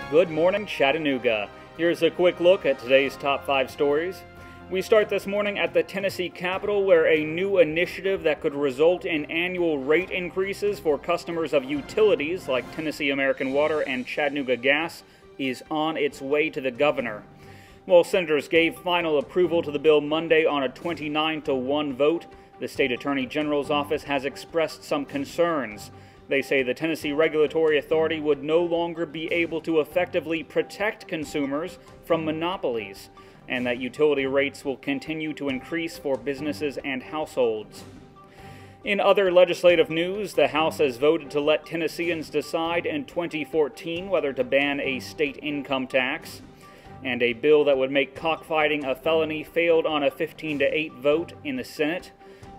Good morning, Chattanooga. Here's a quick look at today's top 5 stories. We start this morning at the Tennessee Capitol, where a new initiative that could result in annual rate increases for customers of utilities like Tennessee American Water and Chattanooga Gas is on its way to the governor. While senators gave final approval to the bill Monday on a 29-1 vote, the state attorney general's office has expressed some concerns. They say the Tennessee Regulatory Authority would no longer be able to effectively protect consumers from monopolies, and that utility rates will continue to increase for businesses and households. In other legislative news, the House has voted to let Tennesseans decide in 2014 whether to ban a state income tax, and a bill that would make cockfighting a felony failed on a 15-8 vote in the Senate.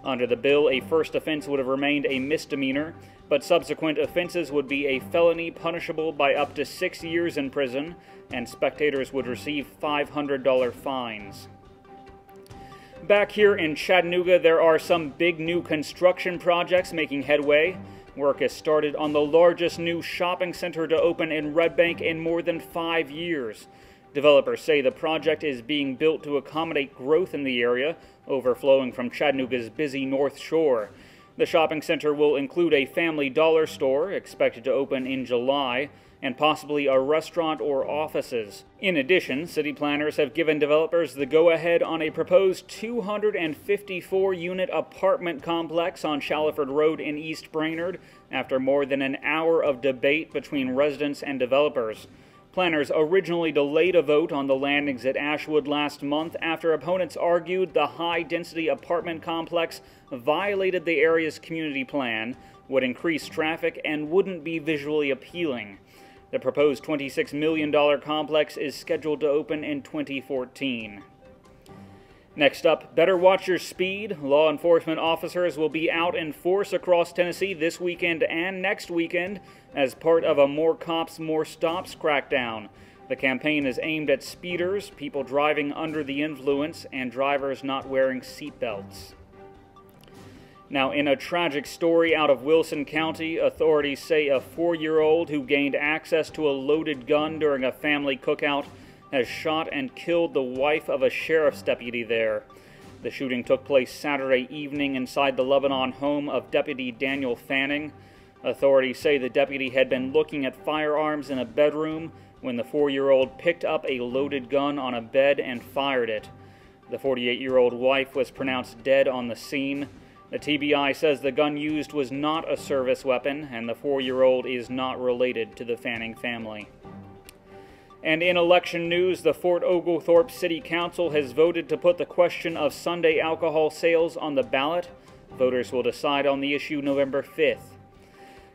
Under the bill, a first offense would have remained a misdemeanor, but subsequent offenses would be a felony punishable by up to 6 years in prison, and spectators would receive $500 fines. Back here in Chattanooga, there are some big new construction projects making headway. Work has started on the largest new shopping center to open in Red Bank in more than 5 years. Developers say the project is being built to accommodate growth in the area, overflowing from Chattanooga's busy North Shore. The shopping center will include a Family Dollar store, expected to open in July, and possibly a restaurant or offices. In addition, city planners have given developers the go-ahead on a proposed 254-unit apartment complex on Shallowford Road in East Brainerd after more than an hour of debate between residents and developers. Planners originally delayed a vote on the landings at Ashwood last month after opponents argued the high-density apartment complex violated the area's community plan, would increase traffic, and wouldn't be visually appealing. The proposed $26 million complex is scheduled to open in 2014. Next up, better watch your speed. Law enforcement officers will be out in force across Tennessee this weekend and next weekend as part of a More Cops, More Stops crackdown. The campaign is aimed at speeders, people driving under the influence, and drivers not wearing seatbelts. Now, in a tragic story out of Wilson County, authorities say a 4-year-old who gained access to a loaded gun during a family cookout has shot and killed the wife of a sheriff's deputy there. The shooting took place Saturday evening inside the Lebanon home of Deputy Daniel Fanning. Authorities say the deputy had been looking at firearms in a bedroom when the 4-year-old picked up a loaded gun on a bed and fired it. The 48-year-old wife was pronounced dead on the scene. The TBI says the gun used was not a service weapon, and the 4-year-old is not related to the Fanning family. And in election news, the Fort Oglethorpe City Council has voted to put the question of Sunday alcohol sales on the ballot. Voters will decide on the issue November 5th.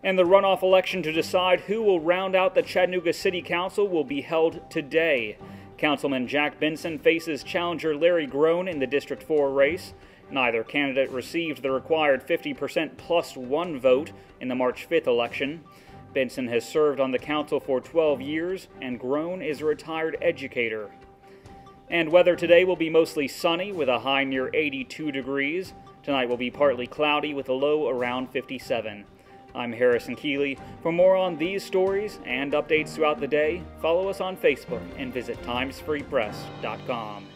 And the runoff election to decide who will round out the Chattanooga City Council will be held today. Councilman Jack Benson faces challenger Larry Groen in the District 4 race. Neither candidate received the required 50% plus 1 vote in the March 5th election. Benson has served on the council for 12 years, and Groen is a retired educator. And weather today will be mostly sunny with a high near 82 degrees. Tonight will be partly cloudy with a low around 57. I'm Harrison Keeley. For more on these stories and updates throughout the day, follow us on Facebook and visit timesfreepress.com.